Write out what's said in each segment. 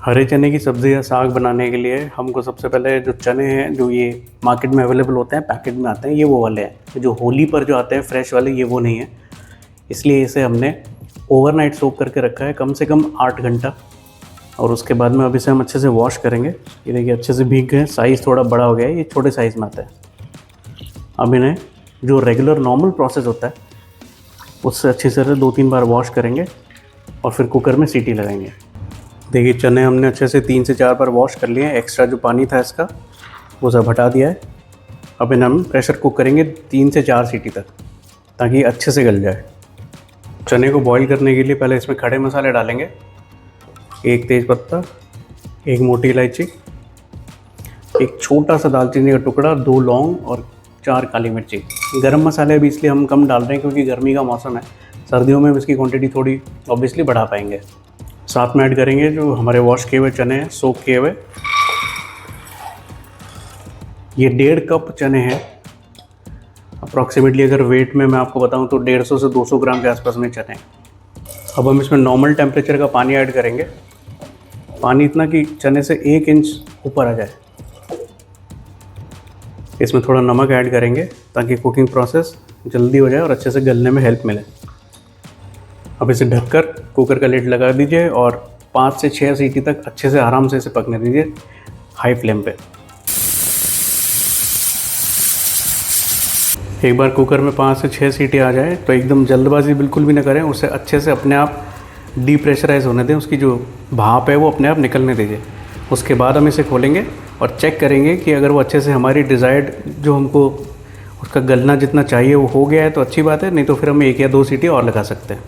हरे चने की सब्ज़ी या साग बनाने के लिए हमको सबसे पहले जो चने हैं जो ये मार्केट में अवेलेबल होते हैं, पैकेट में आते हैं, ये वो वाले हैं। जो होली पर जो आते हैं फ्रेश वाले, ये वो नहीं है। इसलिए इसे हमने ओवरनाइट सोक करके रखा है, कम से कम 8 घंटा। और उसके बाद में अब इसे हम अच्छे से वॉश करेंगे। ये देखिए अच्छे से भीग गए, साइज़ थोड़ा बड़ा हो गया है, ये छोटे साइज़ में आता है। अब इन्हें जो रेगुलर नॉर्मल प्रोसेस होता है उससे अच्छी तरह 2-3 बार वॉश करेंगे और फिर कुकर में सीटी लगाएंगे। देखिए चने हमने अच्छे से 3 से 4 बार वॉश कर लिए हैं। एक्स्ट्रा जो पानी था इसका वो सब हटा दिया है। अब इन्हें हम प्रेशर कुक करेंगे 3 से 4 सीटी तक, ताकि अच्छे से गल जाए। चने को बॉईल करने के लिए पहले इसमें खड़े मसाले डालेंगे। 1 तेज़पत्ता, 1 मोटी इलायची, 1 छोटा सा दालचीनी का टुकड़ा, 2 लौंग और 4 काली मिर्ची। गरम मसाले भी इसलिए हम कम डाल रहे हैं क्योंकि गर्मी का मौसम है। सर्दियों में इसकी क्वांटिटी थोड़ी ऑब्वियसली बढ़ा पाएंगे। साथ में ऐड करेंगे जो हमारे वॉश किए हुए चने हैं, सोक किए हुए। ये 1.5 कप चने हैं अप्रॉक्सीमेटली। अगर वेट में मैं आपको बताऊं तो 150 से 200 ग्राम के आसपास में चने हैं। अब हम इसमें नॉर्मल टेम्परेचर का पानी ऐड करेंगे। पानी इतना कि चने से 1 इंच ऊपर आ जाए। इसमें थोड़ा नमक ऐड करेंगे ताकि कुकिंग प्रोसेस जल्दी हो जाए और अच्छे से गलने में हेल्प मिले। अब इसे ढककर कुकर का लिड लगा दीजिए और 5 से 6 सीटी तक अच्छे से आराम से इसे पकने दीजिए हाई फ्लेम पे। एक बार कुकर में 5 से 6 सीटी आ जाए तो एकदम जल्दबाजी बिल्कुल भी ना करें, उसे अच्छे से अपने आप डीप्रेशराइज होने दें। उसकी जो भाप है वो अपने आप निकलने दीजिए। उसके बाद हम इसे खोलेंगे और चेक करेंगे कि अगर वो अच्छे से हमारी डिज़ायर्ड जो हमको उसका गलना जितना चाहिए वो हो गया है तो अच्छी बात है, नहीं तो फिर हम 1 या 2 सीटी और लगा सकते हैं।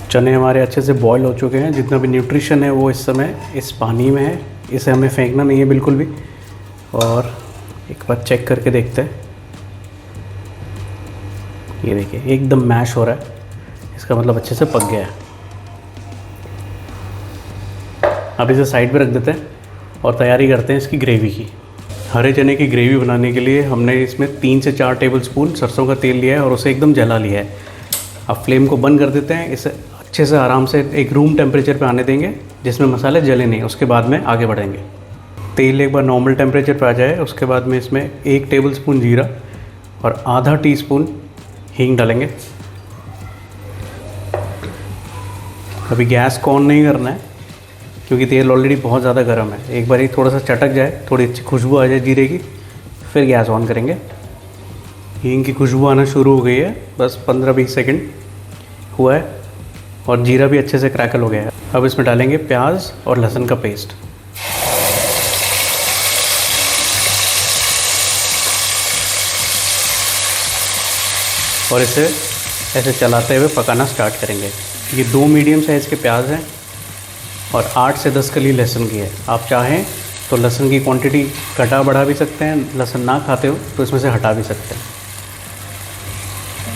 चने हमारे अच्छे से बॉयल हो चुके हैं। जितना भी न्यूट्रिशन है वो इस समय इस पानी में है। इसे हमें फेंकना नहीं है बिल्कुल भी। और एक बार चेक करके देखते हैं। ये देखिए एकदम मैश हो रहा है, इसका मतलब अच्छे से पक गया है। अब इसे साइड पे रख देते हैं और तैयारी करते हैं इसकी ग्रेवी की। हरे चने की ग्रेवी बनाने के लिए हमने इसमें 3 से 4 टेबलस्पून सरसों का तेल लिया है और उसे एकदम जला लिया है। अब फ्लेम को बंद कर देते हैं। इसे अच्छे से आराम से एक रूम टेम्परेचर पे आने देंगे जिसमें मसाले जले नहीं। उसके बाद में आगे बढ़ेंगे। तेल एक बार नॉर्मल टेम्परेचर पे आ जाए उसके बाद में इसमें 1 टेबलस्पून जीरा और आधा टीस्पून हींग डालेंगे। अभी गैस को ऑन नहीं करना है क्योंकि तेल ऑलरेडी बहुत ज़्यादा गर्म है। एक बार ही थोड़ा सा चटक जाए, थोड़ी अच्छी खुशबू आ जाए जीरे की, फिर गैस ऑन करेंगे। हींग की खुशबू आना शुरू हो गई है, बस 15-20 सेकंड हुआ है और जीरा भी अच्छे से क्रैकल हो गया है। अब इसमें डालेंगे प्याज और लहसुन का पेस्ट। और इसे ऐसे चलाते हुए पकाना स्टार्ट करेंगे। ये 2 मीडियम साइज़ के प्याज हैं और 8 से 10 कली लहसुन की है। आप चाहें तो लहसुन की क्वांटिटी घटा बढ़ा भी सकते हैं। लहसुन ना खाते हो तो इसमें से हटा भी सकते हैं।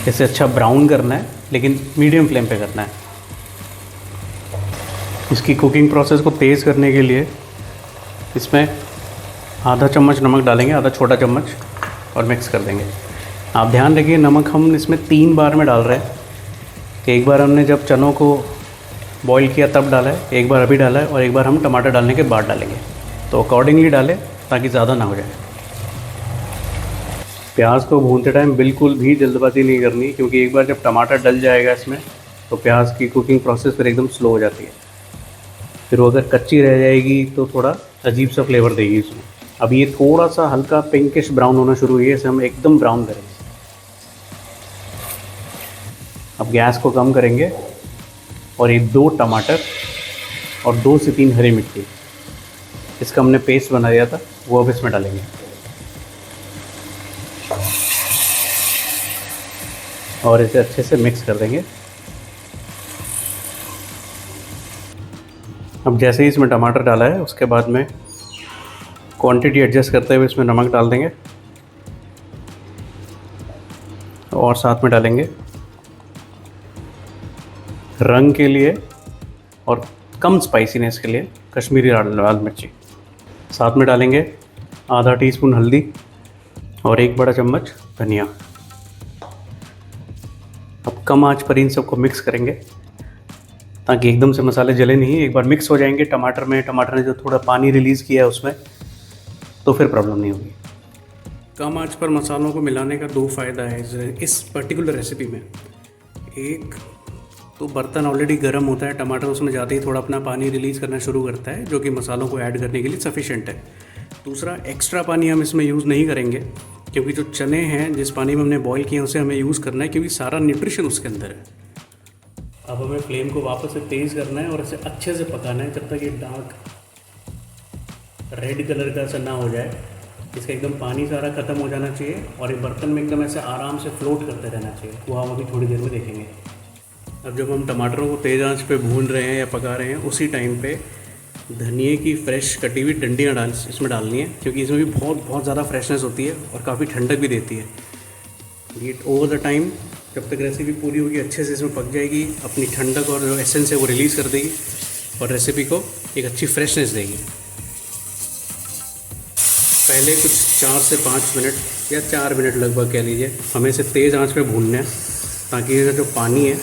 इसे अच्छा ब्राउन करना है लेकिन मीडियम फ्लेम पे करना है। इसकी कुकिंग प्रोसेस को तेज़ करने के लिए इसमें आधा चम्मच नमक डालेंगे, आधा छोटा चम्मच, और मिक्स कर देंगे। आप ध्यान रखिए नमक हम इसमें 3 बार में डाल रहे हैं। कि एक बार हमने जब चनों को बॉईल किया तब डाला है, एक बार अभी डाला है और एक बार हम टमाटर डालने के बाद डालेंगे। तो अकॉर्डिंगली डालें ताकि ज़्यादा ना हो जाए। प्याज को भूनते टाइम बिल्कुल भी जल्दबाजी नहीं करनी क्योंकि एक बार जब टमाटर डल जाएगा इसमें तो प्याज की कुकिंग प्रोसेस फिर एकदम स्लो हो जाती है। फिर वो अगर कच्ची रह जाएगी तो थोड़ा अजीब सा फ्लेवर देगी इसमें। अब ये थोड़ा सा हल्का पिंकिश ब्राउन होना शुरू हुई है, इसे हम एकदम ब्राउन करेंगे। अब गैस को कम करेंगे और ये 2 टमाटर और 2 से 3 हरी मिर्ची, इसका हमने पेस्ट बना दिया था, वो अब इसमें डालेंगे। और इसे अच्छे से मिक्स कर देंगे। अब जैसे ही इसमें टमाटर डाला है उसके बाद में क्वांटिटी एडजस्ट करते हुए इसमें नमक डाल देंगे और साथ में डालेंगे रंग के लिए और कम स्पाइसीनेस के लिए कश्मीरी लाल मिर्ची। साथ में डालेंगे आधा टीस्पून हल्दी और 1 बड़ा चम्मच धनिया। अब कम आंच पर इन सबको मिक्स करेंगे ताकि एकदम से मसाले जले नहीं, एक बार मिक्स हो जाएंगे टमाटर में, टमाटर ने जो थोड़ा पानी रिलीज़ किया है उसमें, तो फिर प्रॉब्लम नहीं होगी। कम आंच पर मसालों को मिलाने का दो फ़ायदा है इस पर्टिकुलर रेसिपी में। एक तो बर्तन ऑलरेडी गर्म होता है, टमाटर उसमें जाते ही थोड़ा अपना पानी रिलीज़ करना शुरू करता है, जो कि मसालों को ऐड करने के लिए सफिशेंट है। दूसरा, एक्स्ट्रा पानी हम इसमें यूज़ नहीं करेंगे, क्योंकि जो चने हैं जिस पानी में हमने बॉईल किए उसे हमें यूज़ करना है, क्योंकि सारा न्यूट्रिशन उसके अंदर है। अब हमें फ्लेम को वापस से तेज़ करना है और इसे अच्छे से पकाना है जब तक ये डार्क रेड कलर का सा ना हो जाए। इसका एकदम पानी सारा ख़त्म हो जाना चाहिए और ये बर्तन में एकदम ऐसे आराम से फ्लोट करते रहना चाहिए। वो हम अभी थोड़ी देर में देखेंगे। अब जब हम टमाटरों को तेज़ आंच पे भून रहे हैं या पका रहे हैं, उसी टाइम पे धनिए की फ्रेश कटी हुई डंडियाँ इसमें डालनी है, क्योंकि इसमें भी बहुत ज़्यादा फ्रेशनेस होती है और काफ़ी ठंडक भी देती है। ये ओवर द टाइम जब तक रेसिपी पूरी होगी, अच्छे से इसमें पक जाएगी, अपनी ठंडक और जो एसेंस है वो रिलीज़ कर देगी और रेसिपी को एक अच्छी फ्रेशनेस देगी। पहले कुछ 4 से 5 मिनट या 4 मिनट लगभग कह लीजिए, हमें इसे तेज़ आंच पे भूनना है, ताकि इसका जो पानी है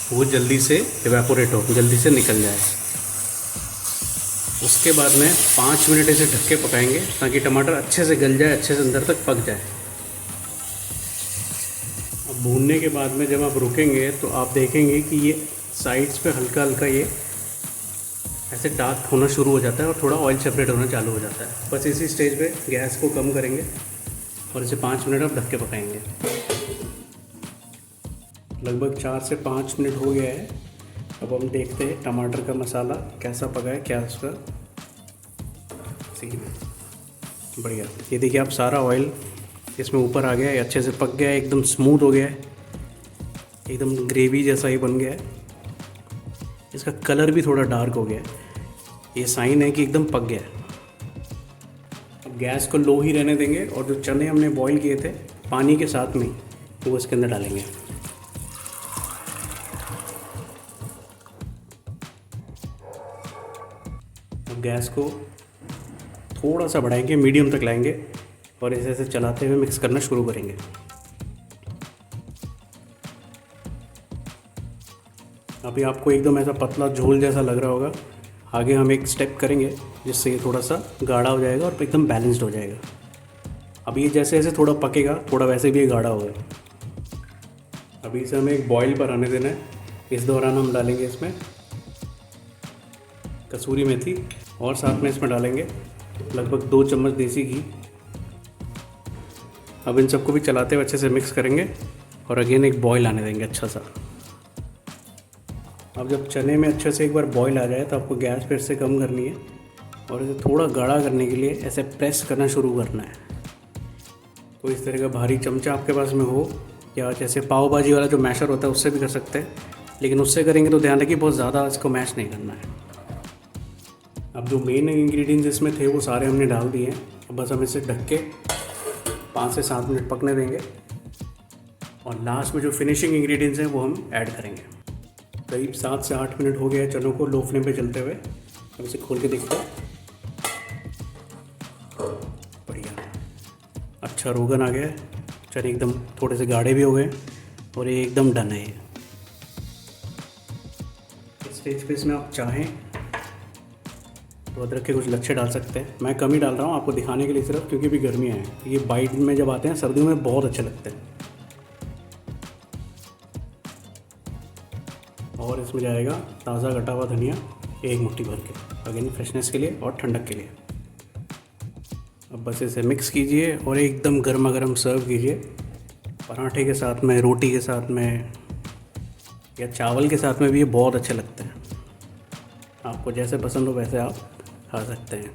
वो जल्दी से इवेपोरेट हो, जल्दी से निकल जाए। उसके बाद में 5 मिनट इसे ढक के पकाएंगे, ताकि टमाटर अच्छे से गल जाए, अच्छे से अंदर तक पक जाए। अब भूनने के बाद में जब आप रुकेंगे तो आप देखेंगे कि ये साइड्स पे हल्का हल्का ये ऐसे डार्क होना शुरू हो जाता है और थोड़ा ऑयल सेपरेट होना चालू हो जाता है। बस इसी स्टेज पे गैस को कम करेंगे और इसे 5 मिनट आप ढक के पकाएंगे। लगभग 4 से 5 मिनट हो गया है। अब हम देखते हैं टमाटर का मसाला कैसा पका है, क्या उसका सीन है। बढ़िया, ये देखिए आप, सारा ऑयल इसमें ऊपर आ गया है, अच्छे से पक गया है, एकदम स्मूथ हो गया है, एकदम ग्रेवी जैसा ही बन गया है। इसका कलर भी थोड़ा डार्क हो गया है, ये साइन है कि एकदम पक गया है। अब गैस को लो ही रहने देंगे और जो चने हमने बॉईल किए थे पानी के साथ में, वो इसके अंदर डालेंगे। अब गैस को थोड़ा सा बढ़ाएंगे, मीडियम तक लाएंगे और इसे ऐसे चलाते हुए मिक्स करना शुरू करेंगे। अभी आपको एकदम ऐसा पतला झोल जैसा लग रहा होगा। आगे हम एक स्टेप करेंगे जिससे ये थोड़ा सा गाढ़ा हो जाएगा और एकदम बैलेंस्ड हो जाएगा। अभी ये जैसे जैसे थोड़ा पकेगा, थोड़ा वैसे भी ये गाढ़ा होगा। अभी इसे हमें एक बॉईल पर आने देना है। इस दौरान हम डालेंगे इसमें कसूरी मेथी और साथ में इसमें डालेंगे लगभग 2 चम्मच देसी घी। अब इन सबको भी चलाते हुए अच्छे से मिक्स करेंगे और अगेन एक बॉईल आने देंगे अच्छा सा। अब जब चने में अच्छे से एक बार बॉईल आ जाए तो आपको गैस फिर से कम करनी है और इसे थोड़ा गाढ़ा करने के लिए ऐसे प्रेस करना शुरू करना है। तो इस तरह का भारी चमचा आपके पास में हो, या जैसे पाव भाजी वाला जो मैशर होता है उससे भी कर सकते हैं, लेकिन उससे करेंगे तो ध्यान रखिए बहुत ज़्यादा इसको मैश नहीं करना है। अब जो मेन इंग्रेडिएंट्स इसमें थे वो सारे हमने डाल दिए हैं। अब बस हम इसे ढक के 5 से 7 मिनट पकने देंगे और लास्ट में जो फिनिशिंग इंग्रेडिएंट्स हैं वो हम ऐड करेंगे। करीब 7 से 8 मिनट हो गया है चनों को लो फ्लेम पे चलते हुए। अब इसे खोल के देखते हैं। बढ़िया, अच्छा रोगन आ गया है, चने एकदम थोड़े से गाढ़े भी हो गए और ये एकदम डन है। इस स्टेज पे इसमें आप चाहें तो अदरक के कुछ लच्छे डाल सकते हैं। मैं कम ही डाल रहा हूँ आपको दिखाने के लिए सिर्फ, क्योंकि अभी गर्मियाँ हैं। ये बाइट में जब आते हैं सर्दियों में बहुत अच्छे लगते हैं। और इसमें जाएगा ताज़ा कटा हुआ धनिया 1 मुट्ठी भर के, अगेन फ्रेशनेस के लिए और ठंडक के लिए। अब बस इसे मिक्स कीजिए और एकदम गर्मा गर्म सर्व कीजिए। पराठे के साथ में, रोटी के साथ में या चावल के साथ में भी ये बहुत अच्छे लगते हैं। आपको जैसे पसंद हो वैसे आप खा सकते हैं।